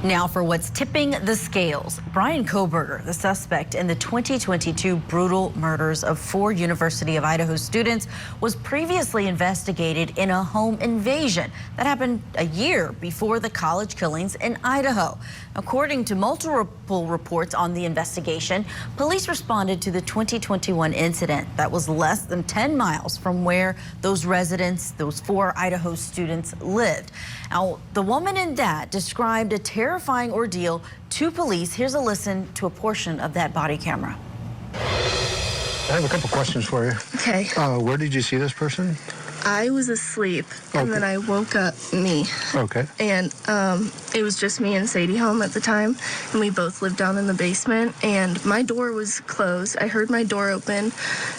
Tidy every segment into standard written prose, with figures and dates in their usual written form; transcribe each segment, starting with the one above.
Now for what's tipping the scales. Bryan Kohberger, the suspect in the 2022 brutal murders of 4 University of Idaho students, was previously investigated in a home invasion that happened a year before the college killings in Idaho. According to multiple reports on the investigation, police responded to the 2021 incident that was less than 10 miles from where those residents, those 4 Idaho students, lived. Now, the woman in that described a terrifying ordeal to police. Here's a listen to a portion of that body camera. I have a couple questions for you. Okay. Where did you see this person? I was asleep, and then I woke up Okay. And it was just me and Sadie home at the time, and we both lived down in the basement, and my door was closed. I heard my door open,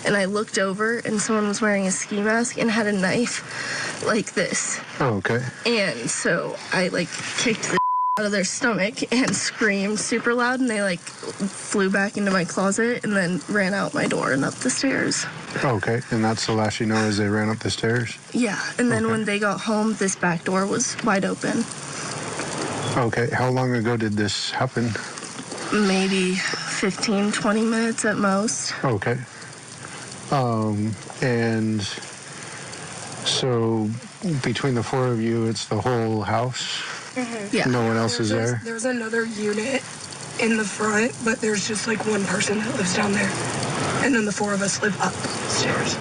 and I looked over, and someone was wearing a ski mask and had a knife like this. Okay. And so I, kicked the out of their stomach and screamed super loud, and they, flew back into my closet and then ran out my door and up the stairs. Okay, and that's the last you know as they ran up the stairs? Yeah, and then when they got home, this back door was wide open. Okay, how long ago did this happen? Maybe 15, 20 minutes at most. Okay. And so between the 4 of you, it's the whole house? Mm-hmm. Yeah. No one else is there? There's another unit in the front, but there's just one person that lives down there. And then the 4 of us live upstairs.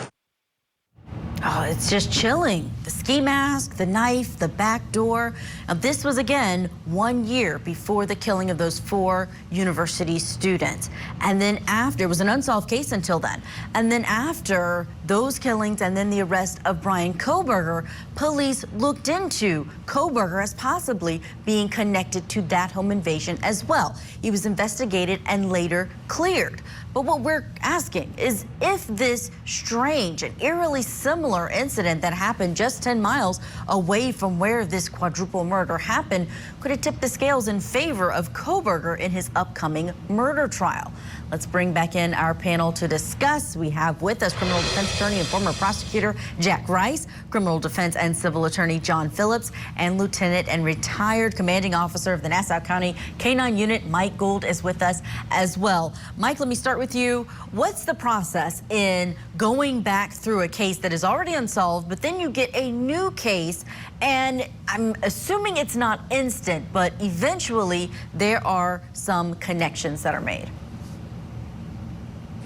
Oh, it's just chilling. The ski mask, the knife, the back door. Now, this was, again, 1 year before the killing of those 4 university students. And then after, it was an unsolved case until then. And then after those killings and then the arrest of Bryan Kohberger, police looked into Kohberger as possibly being connected to that home invasion as well. He was investigated and later cleared. But what we're asking is if this strange and eerily similar incident that happened just 10 miles away from where this quadruple murder happened, could it tip the scales in favor of Kohberger in his upcoming murder trial? Let's bring back in our panel to discuss. We have with us criminal defense attorney and former prosecutor Jack Rice, criminal defense and civil attorney John Phillips, and lieutenant and retired commanding officer of the Nassau County K-9 unit, Mike Gould, is with us as well. Mike, let me start with you. What's the process in going back through a case that is already unsolved, but then you get a new case, and I'm assuming it's not instant, but eventually there are some connections that are made?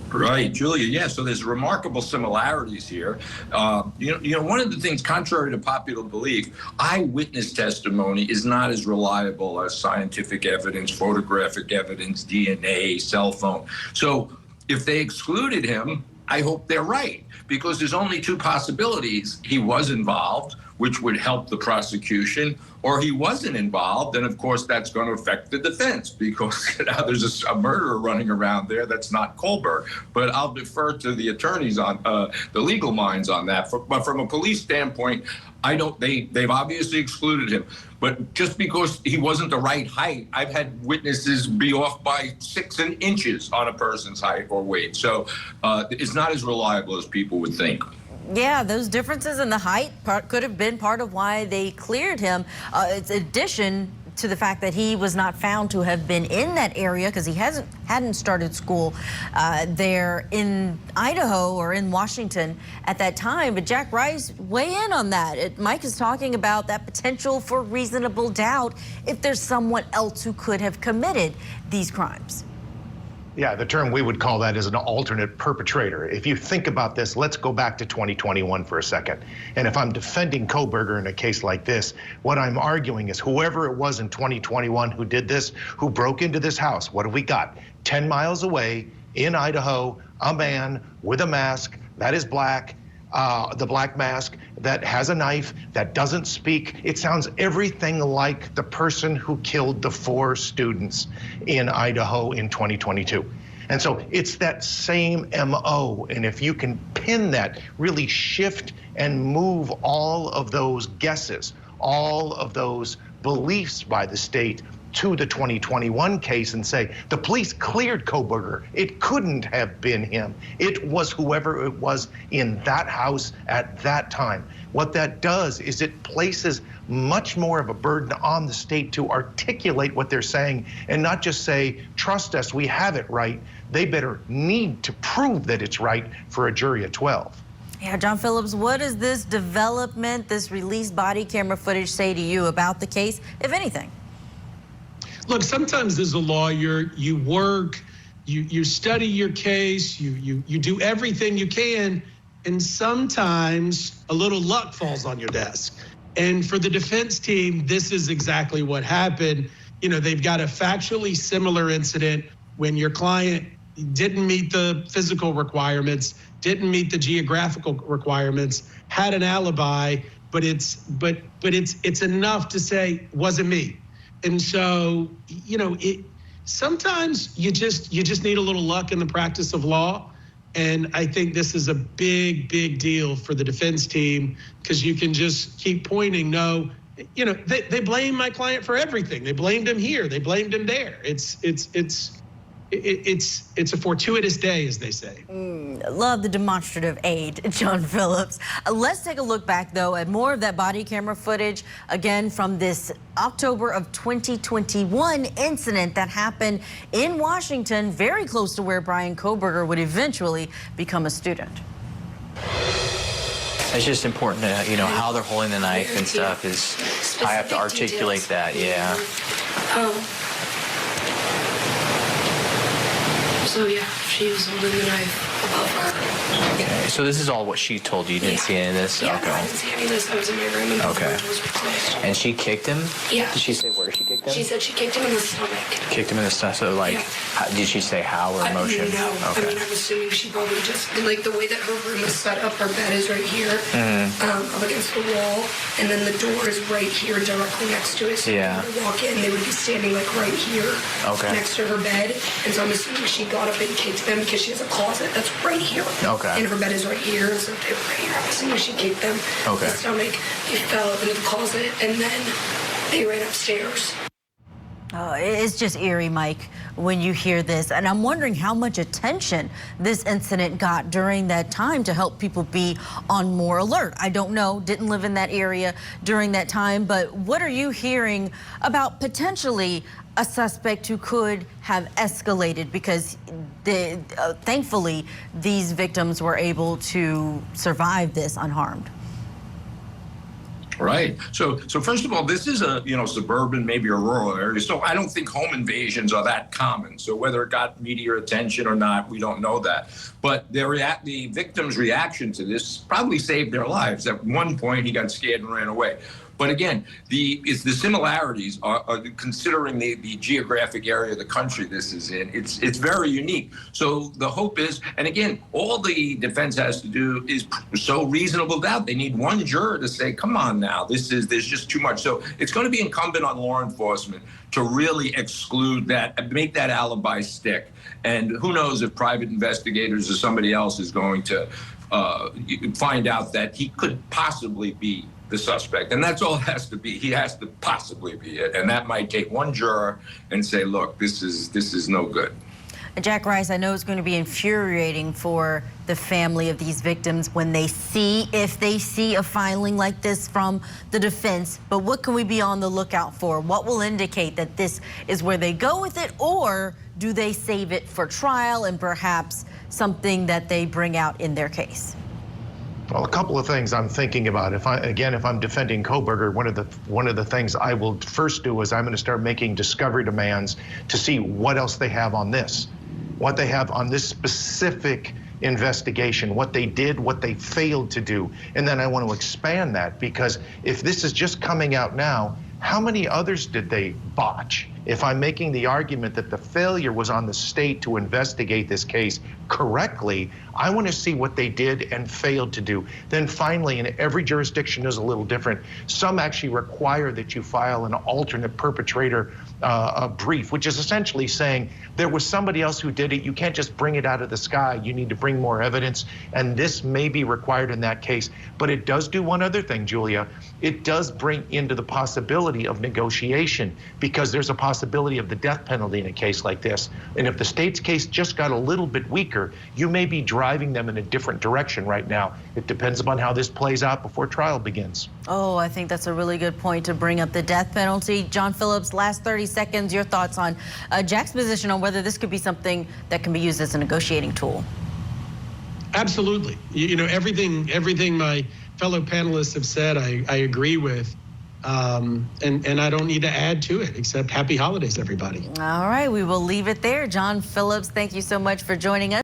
Right, Julia. Yeah, so there's remarkable similarities here. One of the things, contrary to popular belief, eyewitness testimony is not as reliable as scientific evidence, photographic evidence, DNA, cell phone. So if they excluded him, I hope they're right, because there's only 2 possibilities. He was involved, which would help the prosecution, or he wasn't involved, and of course that's going to affect the defense, because there's a murderer running around there that's not Kohberger. But I'll defer to the attorneys on the legal minds on that. But from a police standpoint, they've obviously excluded him. But just because he wasn't the right height, I've had witnesses be off by 6 inches on a person's height or weight. So it's not as reliable as people would think. Yeah, those differences in the height could have been part of why they cleared him. It's addition to the fact that he was not found to have been in that area because he hadn't started school there in Idaho or in Washington at that time. But Jack Rice, weigh in on that. Mike is talking about that potential for reasonable doubt if there's someone else who could have committed these crimes. Yeah, the term we would call that is an alternate perpetrator. If you think about this, let's go back to 2021 for a second. And if I'm defending Kohberger in a case like this, what I'm arguing is whoever it was in 2021 who did this, who broke into this house, what have we got? 10 miles away in Idaho, a man with a mask that is black, the black mask, that has a knife, that doesn't speak. It sounds everything like the person who killed the 4 students in Idaho in 2022. And so it's that same MO. And if you can pin that, really shift and move all of those guesses, all of those beliefs by the state to the 2021 case and say, the police cleared Kohberger. It couldn't have been him. It was whoever it was in that house at that time. What that does is it places much more of a burden on the state to articulate what they're saying and not just say, trust us, we have it right. They better need to prove that it's right for a jury of 12. Yeah, John Phillips, what does this development, this released body camera footage say to you about the case, if anything? Look, sometimes as a lawyer, you work, you study your case, you do everything you can, and sometimes a little luck falls on your desk. And for the defense team, this is exactly what happened. You know, they've got a factually similar incident when your client didn't meet the physical requirements, didn't meet the geographical requirements, had an alibi, but it's enough to say wasn't me. And so, you know, sometimes you just need a little luck in the practice of law. And I think this is a big, big deal for the defense team because you can just keep pointing. No, you know, they blame my client for everything. They blamed him here. They blamed him there. It's a fortuitous day, as they say. Love the demonstrative aid, John Phillips. Let's take a look back, though, at more of that body camera footage, again, from this October of 2021 incident that happened in Washington, very close to where Bryan Kohberger would eventually become a student. It's just important to, you know, how they're holding the knife and stuff is, I have to articulate that, yeah. So yeah, she was holding the knife above her. Okay, so this is all what she told you. You didn't see any of this? Yeah, okay. no, I didn't see any of this. I was in my room and the doors were closed. And she kicked him? Yeah. Did she say where she kicked him? She said she kicked him in the stomach. Kicked him in the stomach. So like, did she say how or emotion? No. Okay. I mean, I'm assuming she probably just, like the way that her room is set up, her bed is right here, up against the wall, and then the door is right here directly next to it. So when they walk in, they would be standing like right here next to her bed. And so I'm assuming she got up and kicked them because she has a closet that's right here. And her bed is right here, and so they were right here. I'm assuming she kicked them in the stomach. They fell up into the closet, and then they ran upstairs. It's just eerie, Mike, when you hear this. And I'm wondering how much attention this incident got during that time to help people be on more alert. I don't know, didn't live in that area during that time, but what are you hearing about potentially a suspect who could have escalated, because thankfully these victims were able to survive this unharmed? Right. So first of all, this is a, you know, suburban, maybe a rural area. So I don't think home invasions are that common. So whether it got media attention or not, we don't know that. But the victim's reaction to this probably saved their lives. At one point, he got scared and ran away. But again, the similarities are considering the geographic area of the country this is in. It's very unique. So the hope is, and again, all the defense has to do is show reasonable doubt. They need one juror to say, "Come on now, there's just too much." So it's going to be incumbent on law enforcement to really exclude that, make that alibi stick. And who knows if private investigators or somebody else is going to find out that he could possibly be the suspect. And that's all it has to be. He has to possibly be it. And that might take one juror and say, look, this is no good. Jack Rice, I know it's going to be infuriating for the family of these victims when they see, if they see a filing like this from the defense, but what can we be on the lookout for? What will indicate that this is where they go with it, or do they save it for trial and perhaps something that they bring out in their case? Well, a couple of things I'm thinking about. If I'm defending Kohberger, one of the things I will first do is I'm going to start making discovery demands to see what else they have on this, what they have on this specific investigation, what they did, what they failed to do. And then I want to expand that, because if this is just coming out now, how many others did they botch? If I'm making the argument that the failure was on the state to investigate this case correctly, I want to see what they did and failed to do. Then finally, and every jurisdiction is a little different, some actually require that you file an alternate perpetrator brief, which is essentially saying there was somebody else who did it. You can't just bring it out of the sky. You need to bring more evidence, and this may be required in that case. But it does do one other thing, Julia. It does bring into the possibility of negotiation, because there's a possibility possibility of the death penalty in a case like this. And if the state's case just got a little bit weaker, you may be driving them in a different direction right now. It depends upon how this plays out before trial begins. Oh, I think that's a really good point to bring up the death penalty. John Phillips, last 30 seconds, your thoughts on Jack's position on whether this could be something that can be used as a negotiating tool. Absolutely. You know, everything my fellow panelists have said, I agree with. And I don't need to add to it, except happy holidays, everybody. All right, we will leave it there. John Phillips, thank you so much for joining us.